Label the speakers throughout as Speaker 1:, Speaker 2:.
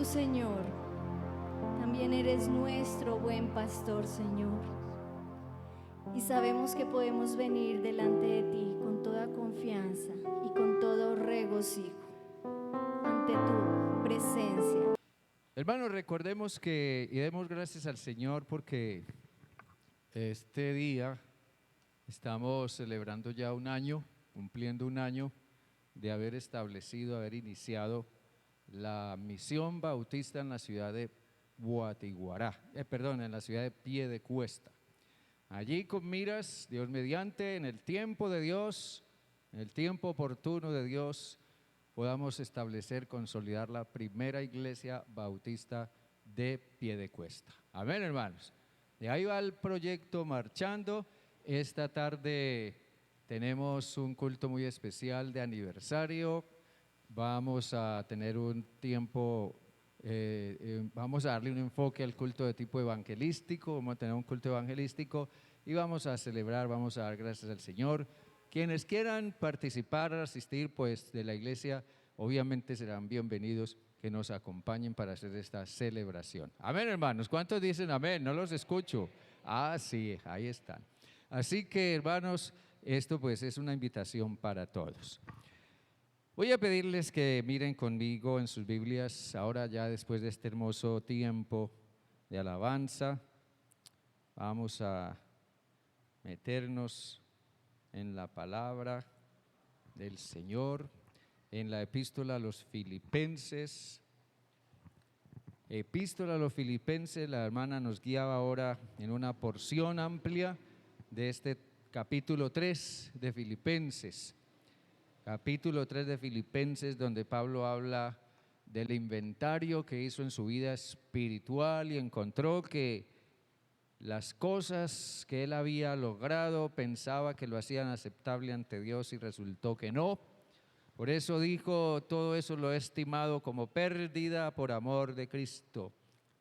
Speaker 1: tú, Señor, también eres nuestro buen pastor, Señor. Y sabemos que podemos venir delante de ti con toda confianza y con todo regocijo ante tu presencia.
Speaker 2: Hermanos, recordemos que y demos gracias al Señor porque este día estamos celebrando ya un año, cumpliendo un año de haber establecido, haber iniciado la misión bautista en la ciudad de Guatiguará, en la ciudad de Piedecuesta. Allí con miras, Dios mediante, en el tiempo de Dios, en el tiempo oportuno de Dios, podamos establecer, consolidar la primera iglesia bautista de Piedecuesta. Amén, hermanos. De ahí va el proyecto marchando. Esta tarde tenemos un culto muy especial de aniversario. Vamos a tener un tiempo, vamos a darle un enfoque al culto de tipo evangelístico, vamos a tener un culto evangelístico y vamos a celebrar, vamos a dar gracias al Señor. Quienes quieran participar, asistir pues de la iglesia, obviamente serán bienvenidos que nos acompañen para hacer esta celebración. Amén, hermanos. ¿Cuántos dicen amén? No los escucho. Ah, sí, ahí están. Así que, hermanos, esto pues es una invitación para todos. Voy a pedirles que miren conmigo en sus Biblias, ahora ya después de este hermoso tiempo de alabanza, vamos a meternos en la palabra del Señor, en la epístola a los Filipenses. Epístola a los Filipenses, la hermana nos guiaba ahora en una porción amplia de este capítulo 3 de Filipenses. Capítulo 3 de Filipenses, donde Pablo habla del inventario que hizo en su vida espiritual y encontró que las cosas que él había logrado pensaba que lo hacían aceptable ante Dios y resultó que no. Por eso dijo, todo eso lo he estimado como pérdida por amor de Cristo.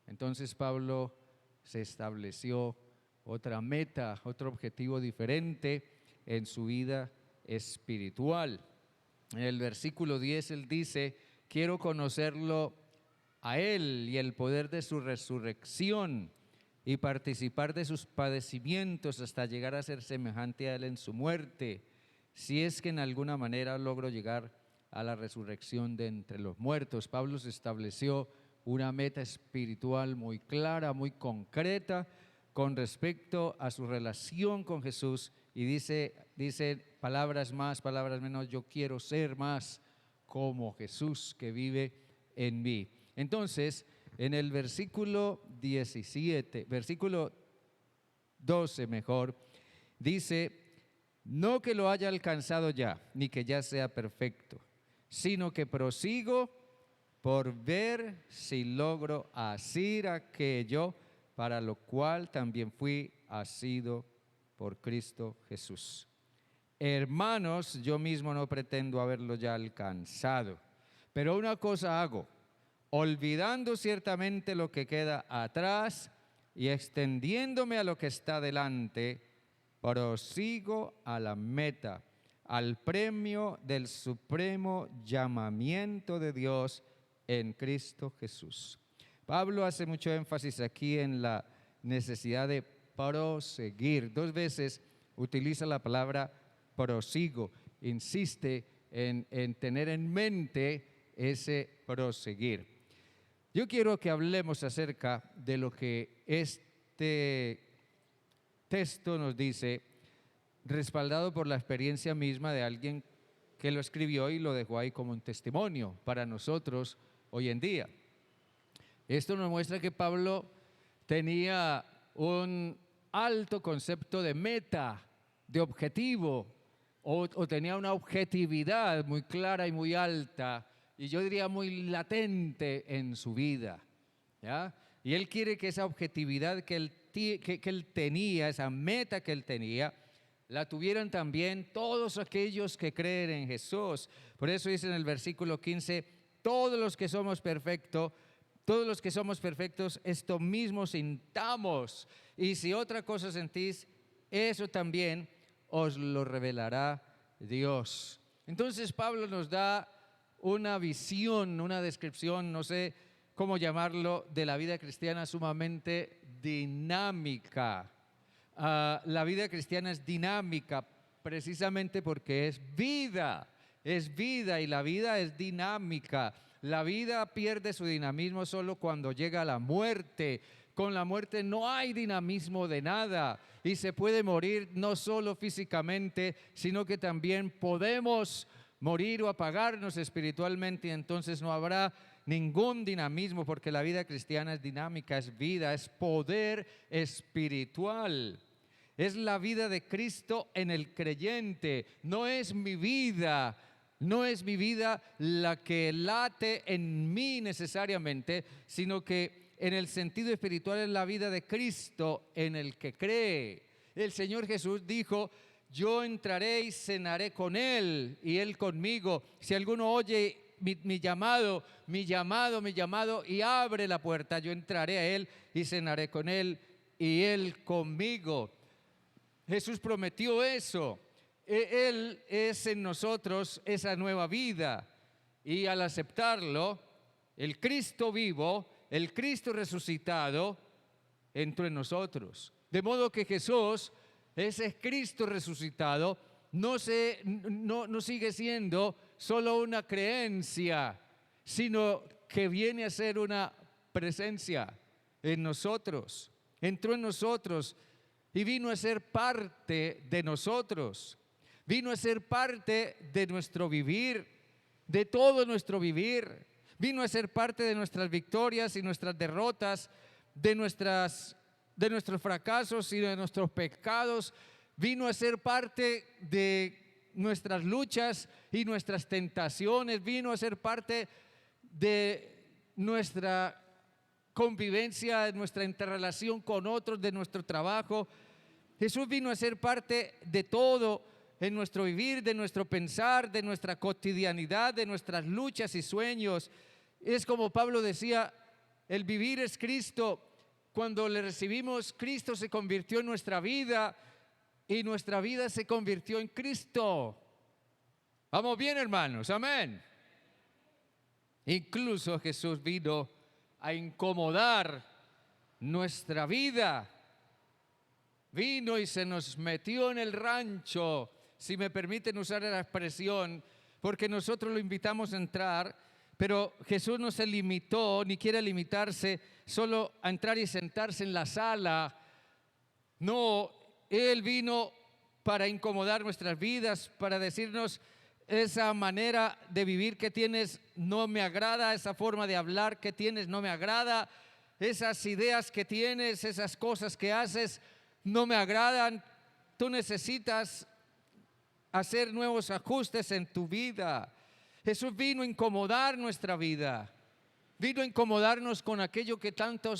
Speaker 2: Entonces Pablo se estableció otra meta, otro objetivo diferente en su vida espiritual. En el versículo 10 él dice, quiero conocerlo a él y el poder de su resurrección y participar de sus padecimientos hasta llegar a ser semejante a él en su muerte, si es que en alguna manera logro llegar a la resurrección de entre los muertos. Pablo se estableció una meta espiritual muy clara, muy concreta con respecto a su relación con Jesús y dice palabras más, palabras menos, yo quiero ser más como Jesús que vive en mí. Entonces, en el versículo 17, versículo 12 mejor, dice, no que lo haya alcanzado ya, ni que ya sea perfecto, sino que prosigo por ver si logro asir aquello para lo cual también fui asido por Cristo Jesús. Hermanos, yo mismo no pretendo haberlo ya alcanzado, pero una cosa hago, olvidando ciertamente lo que queda atrás y extendiéndome a lo que está delante, prosigo a la meta, al premio del supremo llamamiento de Dios en Cristo Jesús. Pablo hace mucho énfasis aquí en la necesidad de proseguir. 2 veces utiliza la palabra prosigo, insiste en tener en mente ese proseguir. Yo quiero que hablemos acerca de lo que este texto nos dice, respaldado por la experiencia misma de alguien que lo escribió y lo dejó ahí como un testimonio para nosotros hoy en día. Esto nos muestra que Pablo tenía un alto concepto de meta, de objetivo, o tenía una objetividad muy clara y muy alta, y yo diría muy latente en su vida, ¿ya? Y él quiere que esa objetividad que él tenía, esa meta que él tenía, la tuvieran también todos aquellos que creen en Jesús. Por eso dice en el versículo 15, todos los que somos perfectos, esto mismo sintamos. Y si otra cosa sentís, eso también os lo revelará Dios. Entonces Pablo nos da una visión, una descripción, no sé ¿cómo llamarlo?, de la vida cristiana sumamente dinámica. La vida cristiana es dinámica precisamente porque es vida y la vida es dinámica. La vida pierde su dinamismo solo cuando llega la muerte. Con la muerte no hay dinamismo de nada y se puede morir no solo físicamente, sino que también podemos morir o apagarnos espiritualmente, y entonces no habrá ningún dinamismo, porque la vida cristiana es dinámica, es vida, es poder espiritual. Es la vida de Cristo en el creyente. No es mi vida la que late en mí necesariamente, sino que en el sentido espiritual es la vida de Cristo en el que cree. El Señor Jesús dijo: yo entraré y cenaré con Él y Él conmigo. Si alguno oye mi llamado y abre la puerta, yo entraré a Él y cenaré con Él y Él conmigo. Jesús prometió eso. Él es en nosotros esa nueva vida, y al aceptarlo, el Cristo vivo, el Cristo resucitado, entró en nosotros. De modo que Jesús, ese Cristo resucitado, no sigue siendo solo una creencia, sino que viene a ser una presencia en nosotros. Entró en nosotros y vino a ser parte de nosotros. Vino a ser parte de nuestro vivir, de todo nuestro vivir. Vino a ser parte de nuestras victorias y nuestras derrotas, de nuestros fracasos y de nuestros pecados. Vino a ser parte de nuestras luchas y nuestras tentaciones. Vino a ser parte de nuestra convivencia, de nuestra interrelación con otros, de nuestro trabajo. Jesús vino a ser parte de todo en nuestro vivir, de nuestro pensar, de nuestra cotidianidad, de nuestras luchas y sueños. Es como Pablo decía: el vivir es Cristo. Cuando le recibimos, Cristo se convirtió en nuestra vida y nuestra vida se convirtió en Cristo. ¿Vamos bien, hermanos? Amén. Incluso Jesús vino a incomodar nuestra vida. Vino y se nos metió en el rancho, si me permiten usar la expresión, porque nosotros lo invitamos a entrar, pero Jesús no se limitó, ni quiere limitarse solo a entrar y sentarse en la sala. No, Él vino para incomodar nuestras vidas, para decirnos: esa manera de vivir que tienes no me agrada, esa forma de hablar que tienes no me agrada, esas ideas que tienes, esas cosas que haces no me agradan. Tú necesitas hacer nuevos ajustes en tu vida. Jesús vino a incomodar nuestra vida. Vino a incomodarnos con aquello que tanto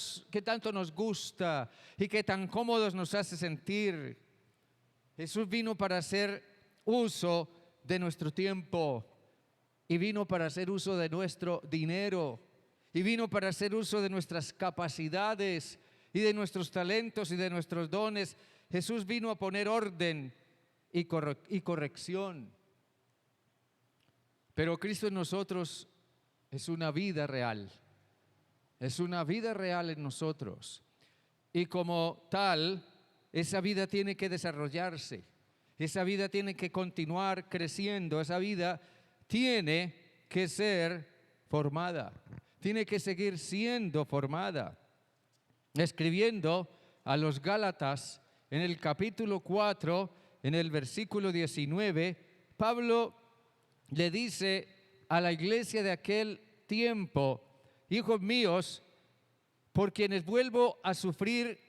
Speaker 2: nos gusta y que tan cómodos nos hace sentir. Jesús vino para hacer uso de nuestro tiempo, y vino para hacer uso de nuestro dinero, y vino para hacer uso de nuestras capacidades y de nuestros talentos y de nuestros dones. Jesús vino a poner orden y corrección. Pero Cristo en nosotros es una vida real. Es una vida real en nosotros. Y como tal, esa vida tiene que desarrollarse. Esa vida tiene que continuar creciendo. Esa vida tiene que ser formada. Tiene que seguir siendo formada. Escribiendo a los Gálatas en el capítulo 4, en el versículo 19, Pablo le dice a la iglesia de aquel tiempo: hijos míos, por quienes vuelvo a sufrir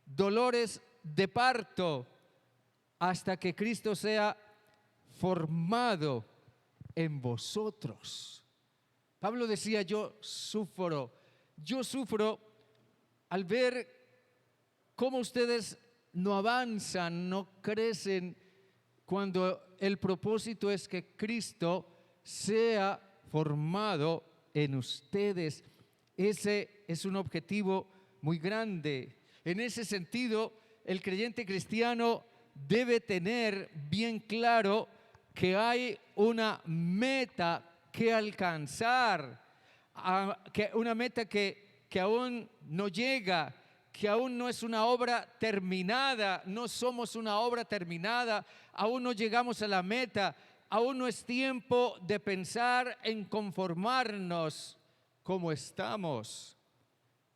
Speaker 2: dolores de parto hasta que Cristo sea formado en vosotros. Pablo decía: yo sufro al ver cómo ustedes no avanzan, no crecen, cuando el propósito es que Cristo sea formado en ustedes. Ese es un objetivo muy grande. En ese sentido, el creyente cristiano debe tener bien claro que hay una meta que alcanzar. una meta que aún no llega, que aún no es una obra terminada, no somos una obra terminada, aún no llegamos a la meta, aún no es tiempo de pensar en conformarnos como estamos,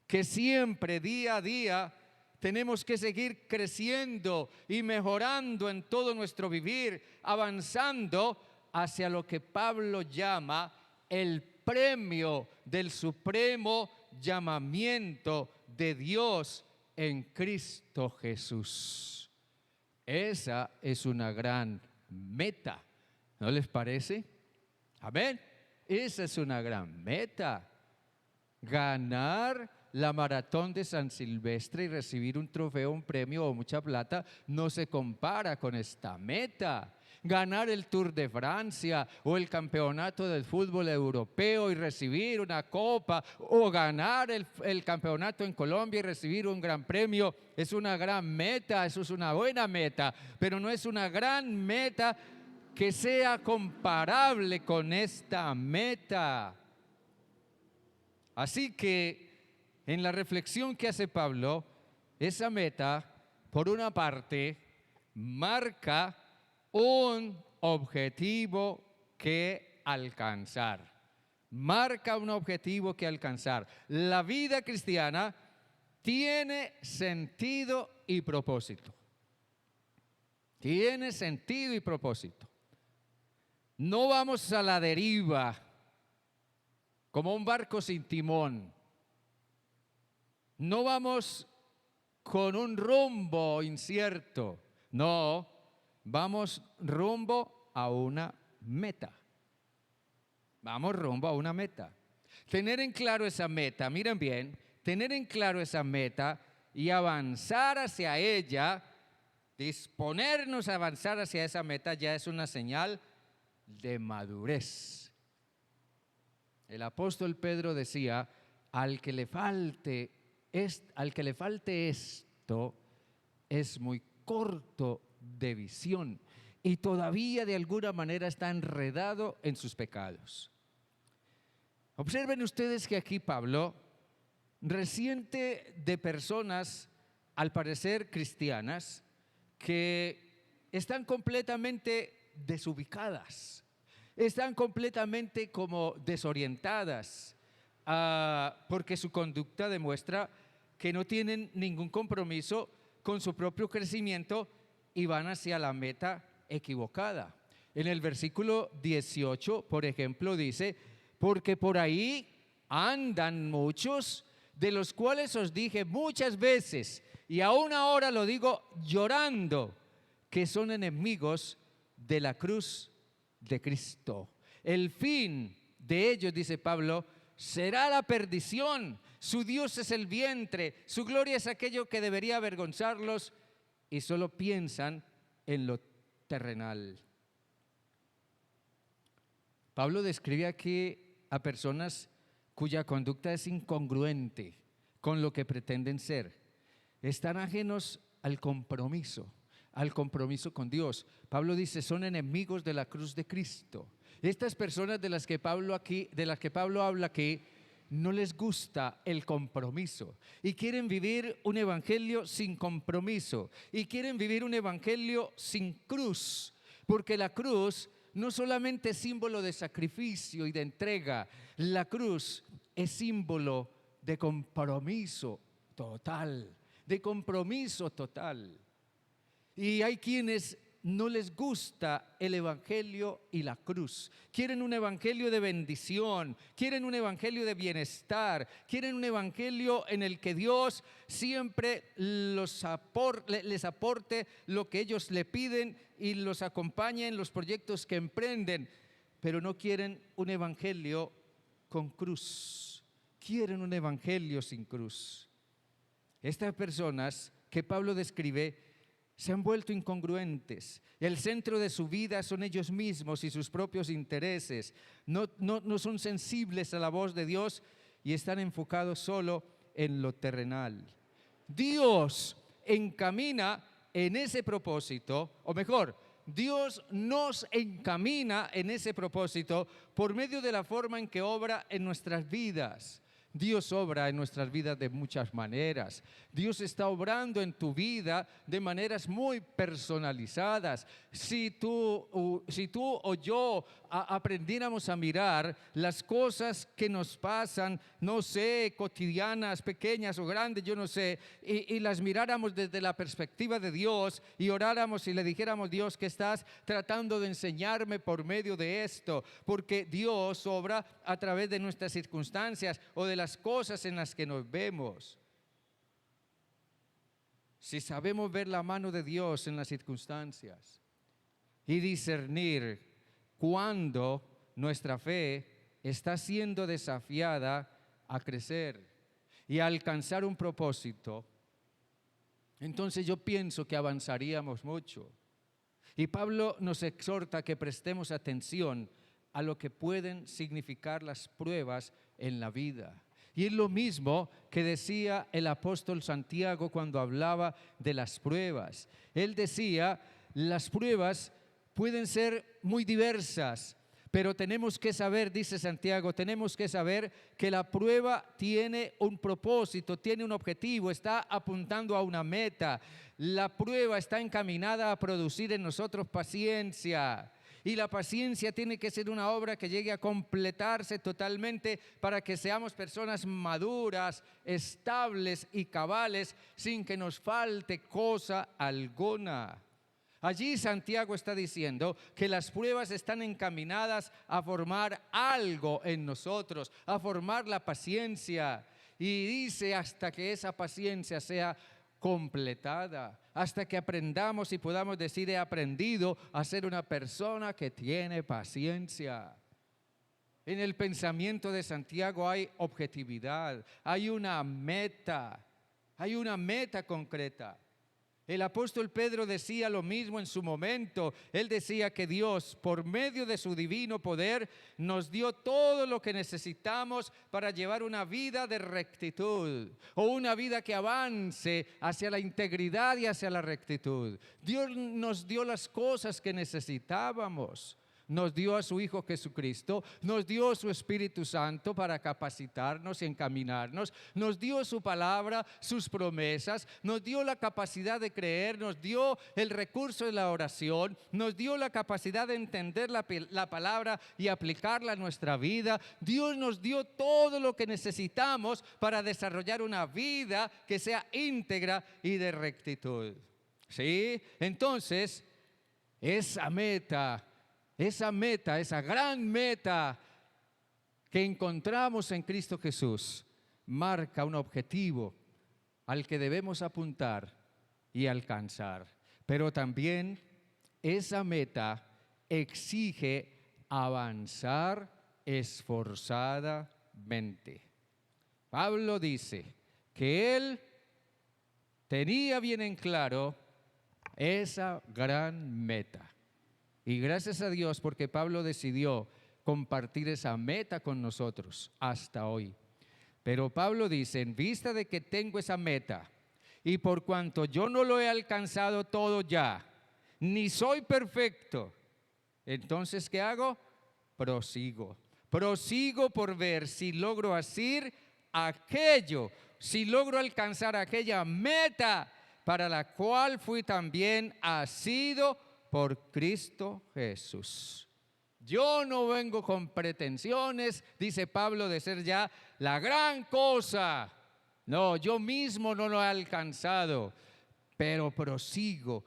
Speaker 2: que siempre, día a día, tenemos que seguir creciendo y mejorando en todo nuestro vivir, avanzando hacia lo que Pablo llama el premio del supremo llamamiento de Dios en Cristo Jesús. Esa es una gran meta, ¿no les parece? Amén. Esa es una gran meta. Ganar la maratón de San Silvestre y recibir un trofeo, un premio o mucha plata no se compara con esta meta. Ganar el Tour de Francia o el campeonato del fútbol europeo y recibir una copa, o ganar el campeonato en Colombia y recibir un gran premio, es una gran meta, eso es una buena meta, pero no es una gran meta que sea comparable con esta meta. Así que en la reflexión que hace Pablo, esa meta, por una parte, marca un objetivo que alcanzar. Marca un objetivo que alcanzar. La vida cristiana tiene sentido y propósito. Tiene sentido y propósito. No vamos a la deriva como un barco sin timón. No vamos con un rumbo incierto. No, vamos rumbo a una meta. Vamos rumbo a una meta. Tener en claro esa meta, miren bien, tener en claro esa meta y avanzar hacia ella, disponernos a avanzar hacia esa meta ya es una señal de madurez. El apóstol Pedro decía, al que le falte esto, es muy corto de visión y todavía de alguna manera está enredado en sus pecados. Observen ustedes que aquí Pablo resiente de personas, al parecer cristianas, que están completamente desubicadas, están completamente como desorientadas, porque su conducta demuestra que no tienen ningún compromiso con su propio crecimiento y van hacia la meta equivocada. En el versículo 18, por ejemplo, dice, porque por ahí andan muchos, de los cuales os dije muchas veces, y aún ahora lo digo llorando, que son enemigos de la cruz de Cristo. El fin de ellos, dice Pablo, será la perdición. Su Dios es el vientre, su gloria es aquello que debería avergonzarlos, y solo piensan en lo terrenal. Pablo describe aquí a personas cuya conducta es incongruente con lo que pretenden ser. Están ajenos al compromiso con Dios. Pablo dice, son enemigos de la cruz de Cristo. Estas personas de las que Pablo habla aquí, no les gusta el compromiso y quieren vivir un evangelio sin compromiso y quieren vivir un evangelio sin cruz, porque la cruz no solamente es símbolo de sacrificio y de entrega, la cruz es símbolo de compromiso total, Y hay quienes no les gusta el evangelio y la cruz. Quieren un evangelio de bendición, quieren un evangelio de bienestar, quieren un evangelio en el que Dios siempre les aporte lo que ellos le piden y los acompañe en los proyectos que emprenden, pero no quieren un evangelio con cruz, quieren un evangelio sin cruz. Estas personas que Pablo describe se han vuelto incongruentes. El centro de su vida son ellos mismos y sus propios intereses. No son sensibles a la voz de Dios y están enfocados solo en lo terrenal. Dios encamina en ese propósito, o mejor, Dios nos encamina en ese propósito por medio de la forma en que obra en nuestras vidas. Dios obra en nuestras vidas de muchas maneras. Dios está obrando en tu vida de maneras muy personalizadas. Si tú o yo aprendiéramos a mirar las cosas que nos pasan, no sé, cotidianas, pequeñas o grandes, yo no sé, y las miráramos desde la perspectiva de Dios y oráramos y le dijéramos: Dios, ¿qué estás tratando de enseñarme por medio de esto? Porque Dios obra a través de nuestras circunstancias o de las cosas en las que nos vemos. Si sabemos ver la mano de Dios en las circunstancias y discernir cuando nuestra fe está siendo desafiada a crecer y a alcanzar un propósito, entonces yo pienso que avanzaríamos mucho. Y Pablo nos exhorta a que prestemos atención a lo que pueden significar las pruebas en la vida. Y es lo mismo que decía el apóstol Santiago cuando hablaba de las pruebas. Él decía: las pruebas pueden ser muy diversas, pero tenemos que saber, dice Santiago, tenemos que saber que la prueba tiene un propósito, tiene un objetivo, está apuntando a una meta. La prueba está encaminada a producir en nosotros paciencia. Y la paciencia tiene que ser una obra que llegue a completarse totalmente para que seamos personas maduras, estables y cabales, sin que nos falte cosa alguna. Allí Santiago está diciendo que las pruebas están encaminadas a formar algo en nosotros, a formar la paciencia. Y dice: hasta que esa paciencia sea completada, hasta que aprendamos y podamos decir: he aprendido a ser una persona que tiene paciencia. En el pensamiento de Santiago hay objetividad, hay una meta concreta. El apóstol Pedro decía lo mismo en su momento. Él decía que Dios, por medio de su divino poder, nos dio todo lo que necesitamos para llevar una vida de rectitud, o una vida que avance hacia la integridad y hacia la rectitud. Dios nos dio las cosas que necesitábamos. Nos dio a su Hijo Jesucristo, nos dio su Espíritu Santo para capacitarnos y encaminarnos, nos dio su palabra, sus promesas, nos dio la capacidad de creer, nos dio el recurso de la oración, nos dio la capacidad de entender la palabra y aplicarla a nuestra vida. Dios nos dio todo lo que necesitamos para desarrollar una vida que sea íntegra y de rectitud. ¿Sí? Entonces, esa gran meta que encontramos en Cristo Jesús, marca un objetivo al que debemos apuntar y alcanzar. Pero también esa meta exige avanzar esforzadamente. Pablo dice que él tenía bien en claro esa gran meta. Y gracias a Dios porque Pablo decidió compartir esa meta con nosotros hasta hoy. Pero Pablo dice: en vista de que tengo esa meta y por cuanto yo no lo he alcanzado todo ya, ni soy perfecto, entonces ¿qué hago? Prosigo por ver si logro hacer aquello, si logro alcanzar aquella meta para la cual fui también asido por Cristo Jesús. Yo no vengo con pretensiones, dice Pablo, de ser ya la gran cosa. No, yo mismo no lo he alcanzado, pero prosigo.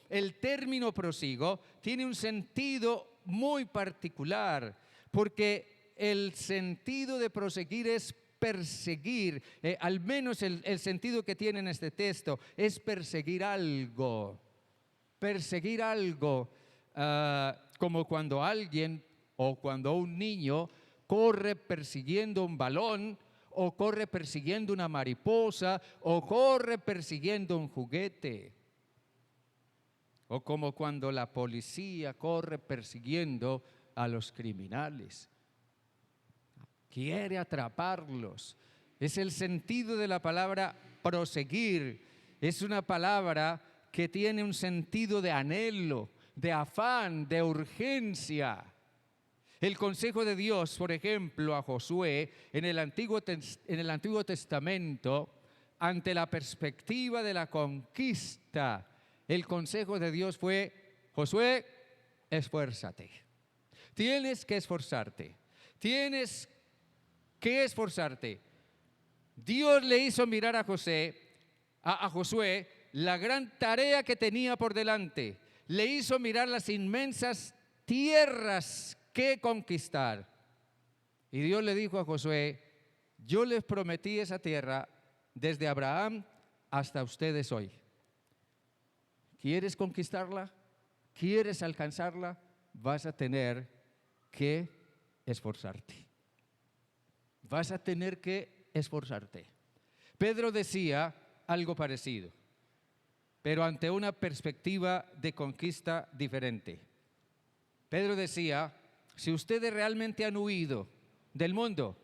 Speaker 2: El término prosigo tiene un sentido muy particular, porque el sentido de proseguir es perseguir, al menos el sentido que tiene en este texto, es perseguir algo. Perseguir algo, como cuando alguien o cuando un niño corre persiguiendo un balón, o corre persiguiendo una mariposa, o corre persiguiendo un juguete. O como cuando la policía corre persiguiendo a los criminales. Quiere atraparlos. Es el sentido de la palabra proseguir. Es una palabra que tiene un sentido de anhelo, de afán, de urgencia. El consejo de Dios, por ejemplo, a Josué en el Antiguo Testamento, ante la perspectiva de la conquista, el consejo de Dios fue: Josué, esfuérzate. Tienes que esforzarte. Tienes que esforzarte. Dios le hizo mirar a Josué la gran tarea que tenía por delante. Le hizo mirar las inmensas tierras que conquistar. Y Dios le dijo a Josué: yo les prometí esa tierra desde Abraham hasta ustedes hoy. ¿Quieres conquistarla? ¿Quieres alcanzarla? Vas a tener que esforzarte. Vas a tener que esforzarte. Pedro decía algo parecido, pero ante una perspectiva de conquista diferente. Pedro decía: si ustedes realmente han huido del mundo,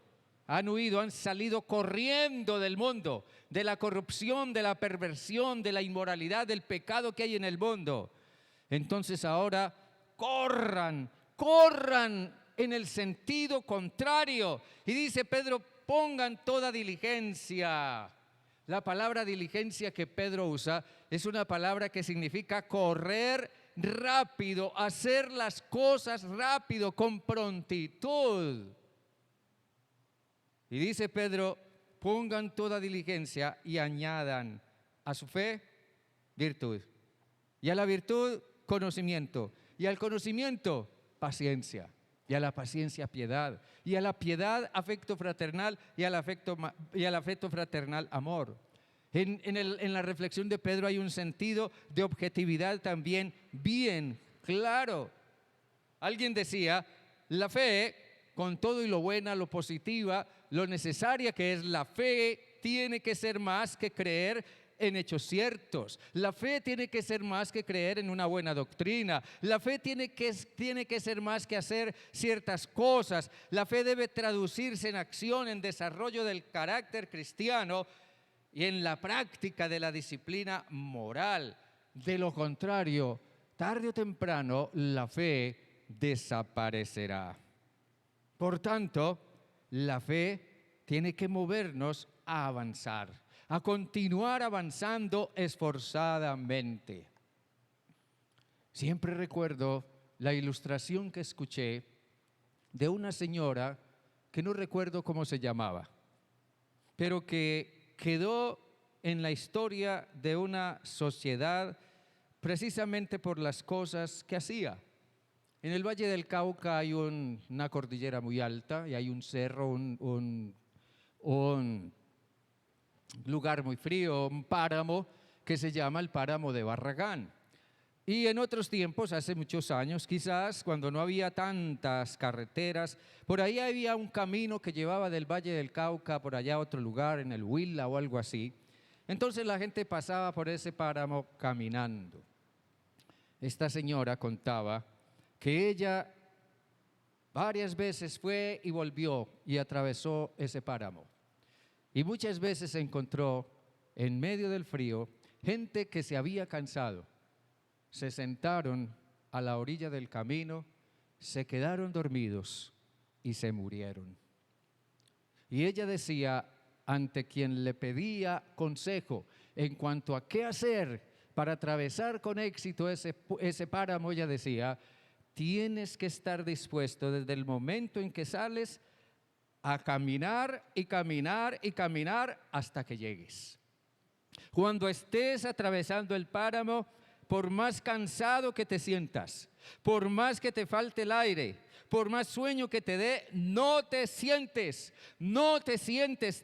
Speaker 2: han salido corriendo del mundo, de la corrupción, de la perversión, de la inmoralidad, del pecado que hay en el mundo, entonces ahora corran en el sentido contrario. Y dice Pedro: pongan toda diligencia. La palabra diligencia que Pedro usa es una palabra que significa correr rápido, hacer las cosas rápido, con prontitud. Y dice Pedro: pongan toda diligencia y añadan a su fe virtud, y a la virtud conocimiento, y al conocimiento paciencia, y a la paciencia piedad, y a la piedad afecto fraternal, y al afecto fraternal amor. En la reflexión de Pedro hay un sentido de objetividad también bien claro. Alguien decía: la fe, con todo y lo buena, lo positiva, lo necesaria que es la fe, tiene que ser más que creer en hechos ciertos. La fe tiene que ser más que creer en una buena doctrina. La fe tiene que ser más que hacer ciertas cosas. La fe debe traducirse en acción, en desarrollo del carácter cristiano y en la práctica de la disciplina moral. De lo contrario, tarde o temprano, la fe desaparecerá. Por tanto, la fe tiene que movernos a avanzar, a continuar avanzando esforzadamente. Siempre recuerdo la ilustración que escuché de una señora que no recuerdo cómo se llamaba, pero que quedó en la historia de una sociedad precisamente por las cosas que hacía. En el Valle del Cauca hay una cordillera muy alta y hay un cerro, un lugar muy frío, un páramo que se llama el páramo de Barragán. Y en otros tiempos, hace muchos años, quizás cuando no había tantas carreteras, por ahí había un camino que llevaba del Valle del Cauca por allá a otro lugar, en el Huila o algo así. Entonces la gente pasaba por ese páramo caminando. Esta señora contaba que ella varias veces fue y volvió y atravesó ese páramo. Y muchas veces se encontró en medio del frío gente que se había cansado. Se sentaron a la orilla del camino, se quedaron dormidos y se murieron. Y ella decía, ante quien le pedía consejo en cuanto a qué hacer para atravesar con éxito ese páramo, ella decía: tienes que estar dispuesto desde el momento en que sales a caminar y caminar y caminar hasta que llegues. Cuando estés atravesando el páramo, por más cansado que te sientas, por más que te falte el aire, por más sueño que te dé, no te sientes,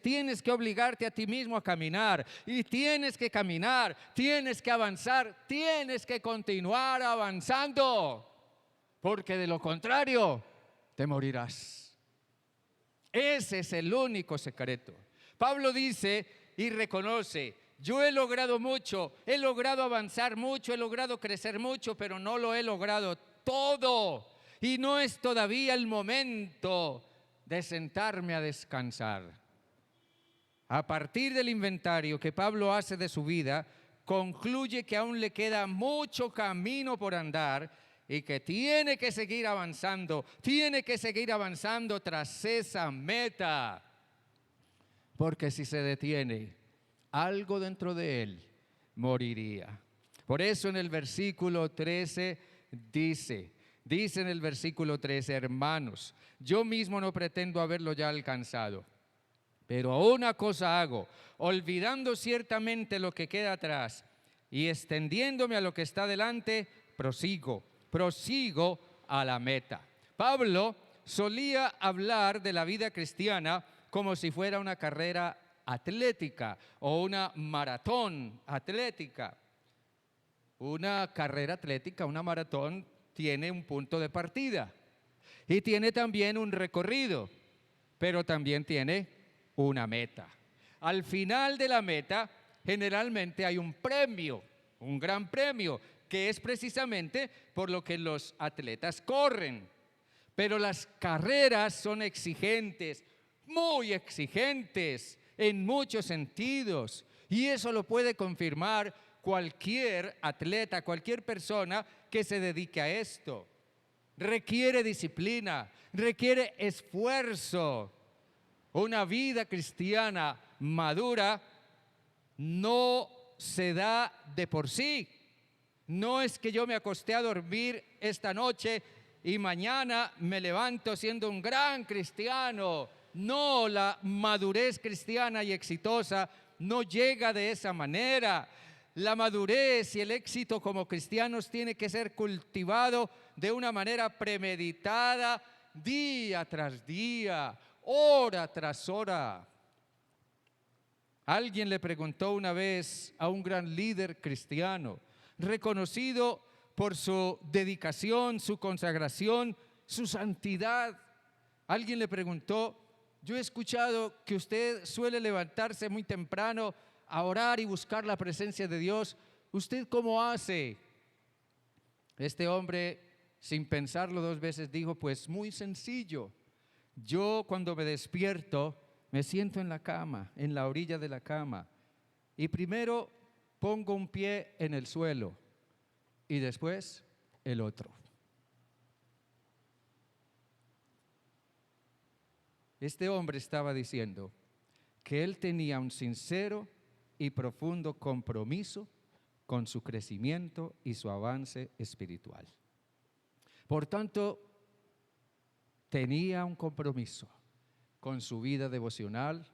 Speaker 2: tienes que obligarte a ti mismo a caminar, y tienes que caminar, tienes que avanzar, tienes que continuar avanzando, porque de lo contrario te morirás. Ese es el único secreto. Pablo dice y reconoce: yo he logrado mucho, he logrado avanzar mucho, he logrado crecer mucho, pero no lo he logrado todo. Y no es todavía el momento de sentarme a descansar. A partir del inventario que Pablo hace de su vida, concluye que aún le queda mucho camino por andar y que tiene que seguir avanzando tras esa meta. Porque si se detiene, algo dentro de él moriría. Por eso en el versículo 13 dice en el versículo 13, hermanos, yo mismo no pretendo haberlo ya alcanzado, pero una cosa hago, olvidando ciertamente lo que queda atrás y extendiéndome a lo que está delante, prosigo a la meta. Pablo solía hablar de la vida cristiana como si fuera una carrera atlética o una maratón atlética. Una carrera atlética, una maratón, tiene un punto de partida y tiene también un recorrido, pero también tiene una meta. Al final de la meta, generalmente hay un premio, un gran premio, que es precisamente por lo que los atletas corren. Pero las carreras son exigentes, muy exigentes en muchos sentidos, y eso lo puede confirmar cualquier atleta, cualquier persona que se dedique a esto. Requiere disciplina, requiere esfuerzo. Una vida cristiana madura no se da de por sí. No es que yo me acosté a dormir esta noche y mañana me levanto siendo un gran cristiano. No, la madurez cristiana y exitosa no llega de esa manera. La madurez y el éxito como cristianos tiene que ser cultivado de una manera premeditada, día tras día, hora tras hora. Alguien le preguntó una vez a un gran líder cristiano, reconocido por su dedicación, su consagración, su santidad. Alguien le preguntó, yo he escuchado que usted suele levantarse muy temprano a orar y buscar la presencia de Dios. ¿Usted cómo hace? Este hombre, sin pensarlo dos veces, dijo, pues muy sencillo. Yo cuando me despierto, me siento en la cama, en la orilla de la cama, y primero pongo un pie en el suelo y después el otro. Este hombre estaba diciendo que él tenía un sincero y profundo compromiso con su crecimiento y su avance espiritual. Por tanto, tenía un compromiso con su vida devocional,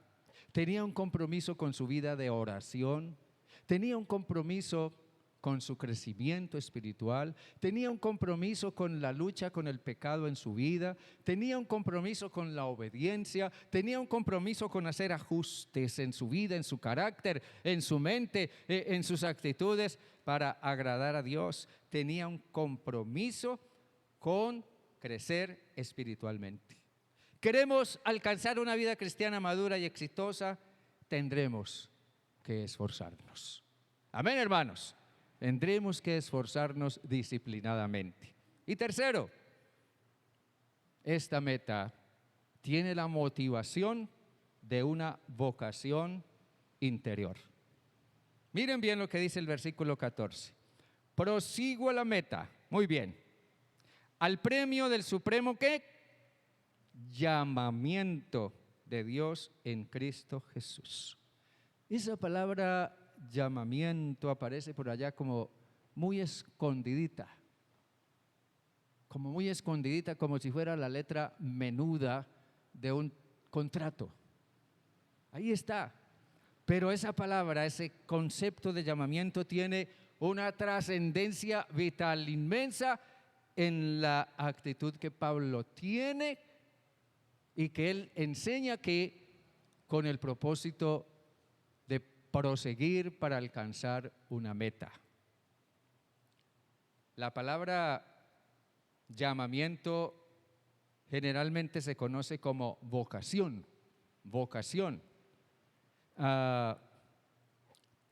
Speaker 2: tenía un compromiso con su vida de oración, tenía un compromiso con su crecimiento espiritual, tenía un compromiso con la lucha con el pecado en su vida, tenía un compromiso con la obediencia, tenía un compromiso con hacer ajustes en su vida, en su carácter, en su mente, en sus actitudes para agradar a Dios. Tenía un compromiso con crecer espiritualmente. ¿Queremos alcanzar una vida cristiana madura y exitosa? Tendremos que esforzarnos. Amén, hermanos. Tendremos que esforzarnos disciplinadamente. Y tercero, esta meta tiene la motivación de una vocación interior. Miren bien lo que dice el versículo 14. Prosigo a la meta. Muy bien. Al premio del supremo, ¿qué? Llamamiento de Dios en Cristo Jesús. Esa palabra llamamiento aparece por allá como muy escondidita, como si fuera la letra menuda de un contrato. Ahí está. Pero esa palabra, ese concepto de llamamiento tiene una trascendencia vital inmensa en la actitud que Pablo tiene y que él enseña que con el propósito de proseguir para alcanzar una meta. La palabra llamamiento generalmente se conoce como vocación.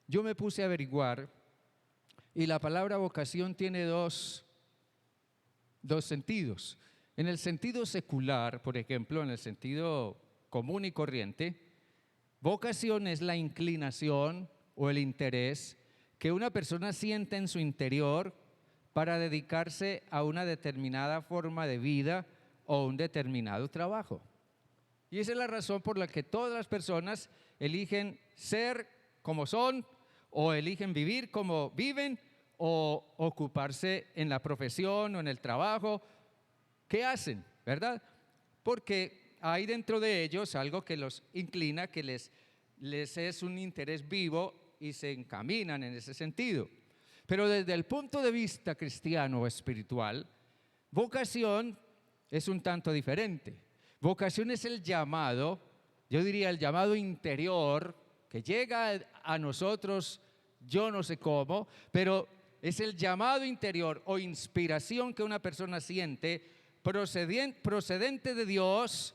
Speaker 2: Yo me puse a averiguar y la palabra vocación tiene dos sentidos. En el sentido secular, por ejemplo, en el sentido común y corriente, vocación es la inclinación o el interés que una persona siente en su interior para dedicarse a una determinada forma de vida o un determinado trabajo. Y esa es la razón por la que todas las personas eligen ser como son, o eligen vivir como viven, o ocuparse en la profesión o en el trabajo que hacen, ¿verdad? Porque hay dentro de ellos algo que los inclina, que les es un interés vivo y se encaminan en ese sentido. Pero desde el punto de vista cristiano o espiritual, vocación es un tanto diferente. Vocación es el llamado, yo diría el llamado interior, que llega a nosotros, yo no sé cómo, pero es el llamado interior o inspiración que una persona siente procedente de Dios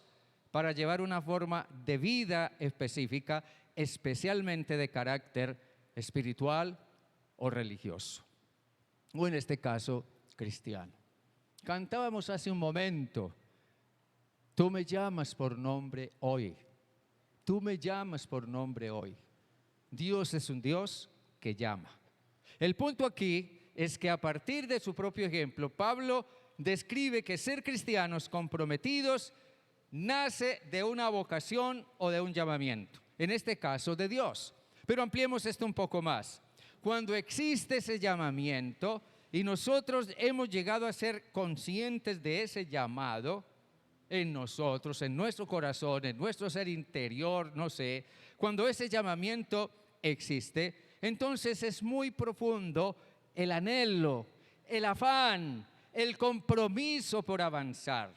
Speaker 2: para llevar una forma de vida específica, especialmente de carácter espiritual o religioso, o en este caso cristiano. Cantábamos hace un momento: tú me llamas por nombre hoy, tú me llamas por nombre hoy. Dios es un Dios que llama. El punto aquí es que a partir de su propio ejemplo, Pablo describe que ser cristianos comprometidos nace de una vocación o de un llamamiento, en este caso de Dios. Pero ampliemos esto un poco más. Cuando existe ese llamamiento y nosotros hemos llegado a ser conscientes de ese llamado en nosotros, en nuestro corazón, en nuestro ser interior, no sé, cuando ese llamamiento existe, entonces es muy profundo el anhelo, el afán, el compromiso por avanzar.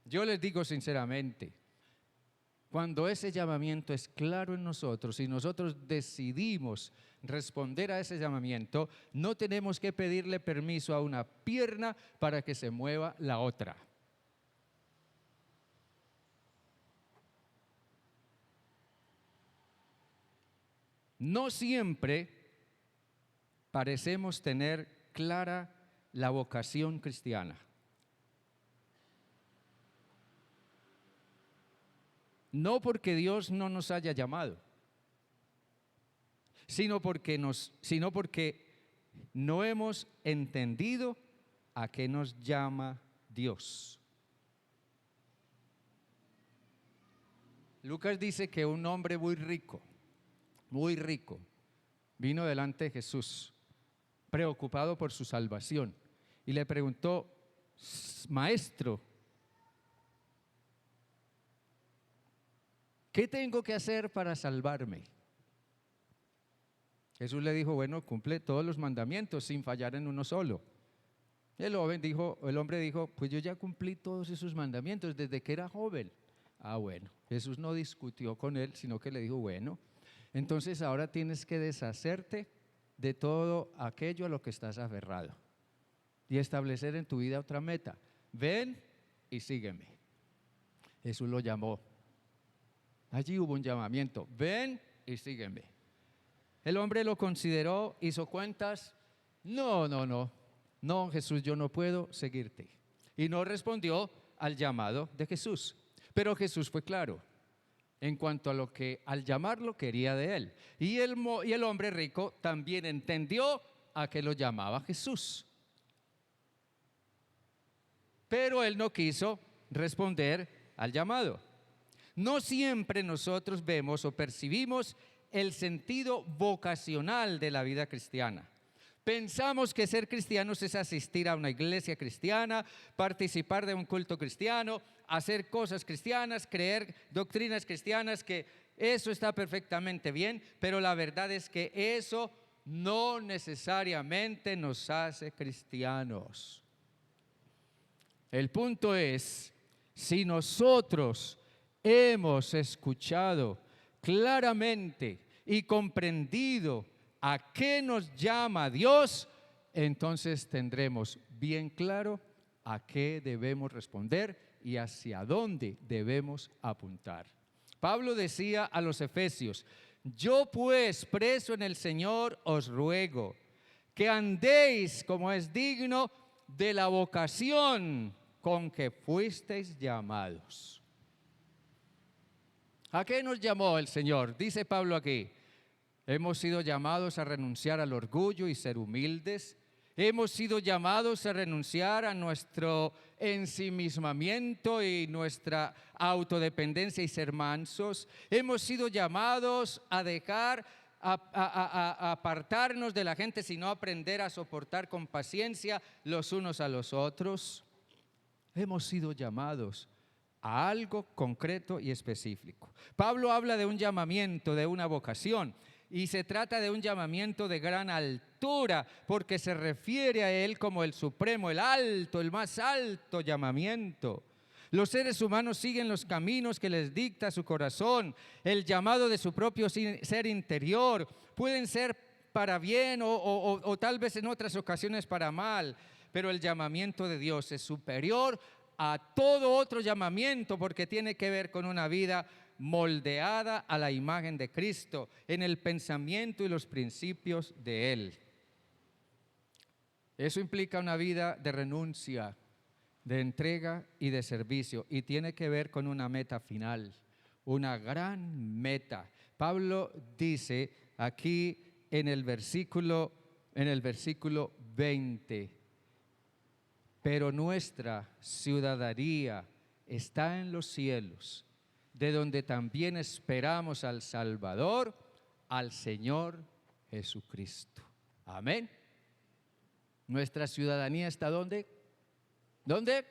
Speaker 2: Yo les digo sinceramente, cuando ese llamamiento es claro en nosotros y nosotros decidimos responder a ese llamamiento, no tenemos que pedirle permiso a una pierna para que se mueva la otra. No siempre parecemos tener clara la vocación cristiana. No porque Dios no nos haya llamado, sino porque no hemos entendido a qué nos llama Dios. Lucas dice que un hombre muy rico, vino delante de Jesús, preocupado por su salvación, y le preguntó: Maestro, ¿qué tengo que hacer para salvarme? Jesús le dijo: bueno, cumple todos los mandamientos sin fallar en uno solo. El hombre dijo: pues yo ya cumplí todos esos mandamientos desde que era joven. Bueno, Jesús no discutió con él, sino que le dijo: bueno, entonces ahora tienes que deshacerte de todo aquello a lo que estás aferrado y establecer en tu vida otra meta. Ven y sígueme. Jesús lo llamó. Allí hubo un llamamiento: ven y sígueme. El hombre lo consideró, hizo cuentas: no, Jesús, yo no puedo seguirte. Y no respondió al llamado de Jesús. Pero Jesús fue claro en cuanto a lo que al llamarlo quería de él. Y el hombre rico también entendió a qué lo llamaba Jesús. Pero él no quiso responder al llamado. No siempre nosotros vemos o percibimos el sentido vocacional de la vida cristiana. Pensamos que ser cristianos es asistir a una iglesia cristiana, participar de un culto cristiano, hacer cosas cristianas, creer doctrinas cristianas, que eso está perfectamente bien, pero la verdad es que eso no necesariamente nos hace cristianos. El punto es, si nosotros hemos escuchado claramente y comprendido a qué nos llama Dios, entonces tendremos bien claro a qué debemos responder y hacia dónde debemos apuntar. Pablo decía a los efesios: yo pues, preso en el Señor, os ruego que andéis como es digno de la vocación con que fuisteis llamados. ¿A qué nos llamó el Señor? Dice Pablo aquí: Hemos sido llamados a renunciar al orgullo y ser humildes. Hemos sido llamados a renunciar a nuestro ensimismamiento y nuestra autodependencia y ser mansos. Hemos sido llamados a dejar, a apartarnos de la gente, sino aprender a soportar con paciencia los unos a los otros. Hemos sido llamados a algo concreto y específico. Pablo habla de un llamamiento, de una vocación. Y se trata de un llamamiento de gran altura, porque se refiere a él como el supremo, el alto, el más alto llamamiento. Los seres humanos siguen los caminos que les dicta su corazón, el llamado de su propio ser interior. Pueden ser para bien o tal vez en otras ocasiones para mal, pero el llamamiento de Dios es superior a todo otro llamamiento, porque tiene que ver con una vida moldeada a la imagen de Cristo, en el pensamiento y los principios de Él. Eso implica una vida de renuncia, de entrega y de servicio, y tiene que ver con una meta final, una gran meta. Pablo dice aquí en el versículo 20, pero nuestra ciudadanía está en los cielos, de donde también esperamos al Salvador, al Señor Jesucristo. Amén. Nuestra ciudadanía está ¿dónde? ¿Dónde?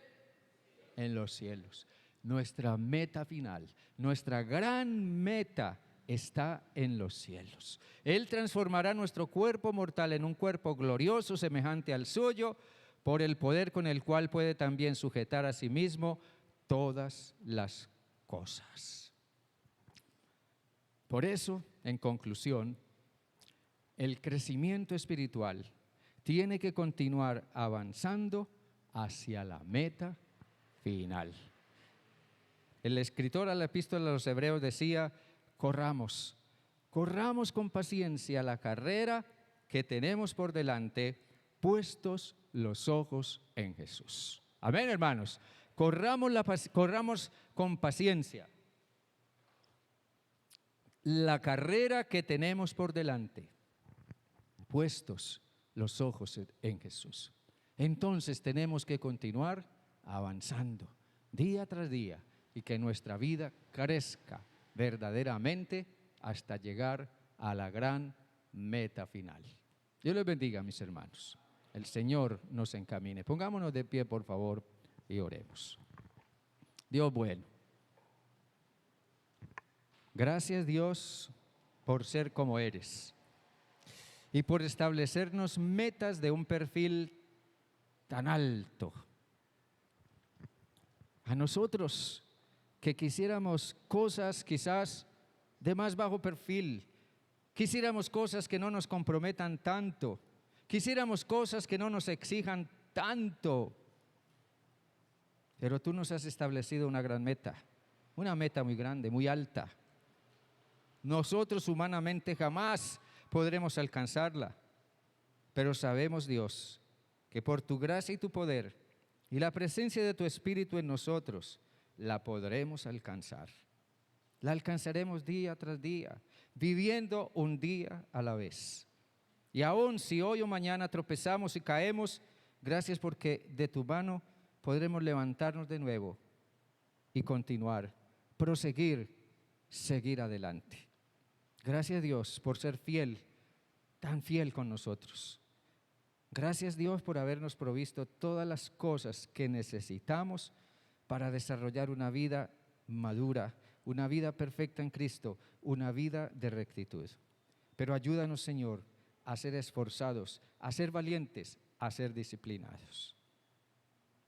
Speaker 2: En los cielos. Nuestra meta final, nuestra gran meta está en los cielos. Él transformará nuestro cuerpo mortal en un cuerpo glorioso semejante al suyo, por el poder con el cual puede también sujetar a sí mismo todas las cosas. Por eso, en conclusión, el crecimiento espiritual tiene que continuar avanzando hacia la meta final. El escritor a la epístola a los Hebreos decía: corramos con paciencia la carrera que tenemos por delante, puestos los ojos en Jesús. Amén, hermanos. Corramos con paciencia la carrera que tenemos por delante, puestos los ojos en Jesús. Entonces tenemos que continuar avanzando día tras día y que nuestra vida crezca verdaderamente hasta llegar a la gran meta final. Dios les bendiga, mis hermanos. El Señor nos encamine. Pongámonos de pie, por favor, y oremos. Dios bueno, gracias Dios por ser como eres y por establecernos metas de un perfil tan alto. A nosotros que quisiéramos cosas quizás de más bajo perfil, quisiéramos cosas que no nos comprometan tanto, quisiéramos cosas que no nos exijan tanto, pero tú nos has establecido una gran meta, una meta muy grande, muy alta. Nosotros humanamente jamás podremos alcanzarla, pero sabemos, Dios, que por tu gracia y tu poder y la presencia de tu Espíritu en nosotros, la podremos alcanzar. La alcanzaremos día tras día, viviendo un día a la vez. Y aun si hoy o mañana tropezamos y caemos, gracias porque de tu mano podremos levantarnos de nuevo y continuar, proseguir, seguir adelante. Gracias Dios por ser fiel, tan fiel con nosotros. Gracias Dios por habernos provisto todas las cosas que necesitamos para desarrollar una vida madura, una vida perfecta en Cristo, una vida de rectitud. Pero ayúdanos, Señor, a ser esforzados, a ser valientes, a ser disciplinados.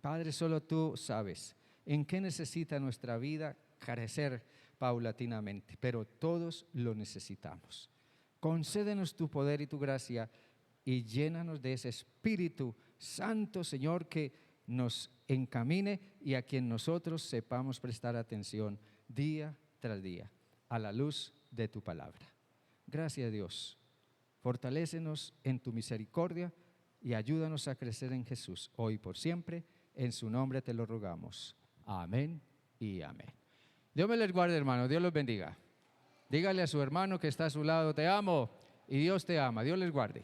Speaker 2: Padre, solo tú sabes en qué necesita nuestra vida crecer paulatinamente, pero todos lo necesitamos. Concédenos tu poder y tu gracia y llénanos de ese Espíritu Santo, Señor, que nos encamine y a quien nosotros sepamos prestar atención día tras día a la luz de tu palabra. Gracias, Dios. Fortalécenos en tu misericordia y ayúdanos a crecer en Jesús, hoy y por siempre. En su nombre te lo rogamos. Amén y amén. Dios me les guarde, hermano. Dios los bendiga. Dígale a su hermano que está a su lado: te amo. y Dios te ama. Dios les guarde.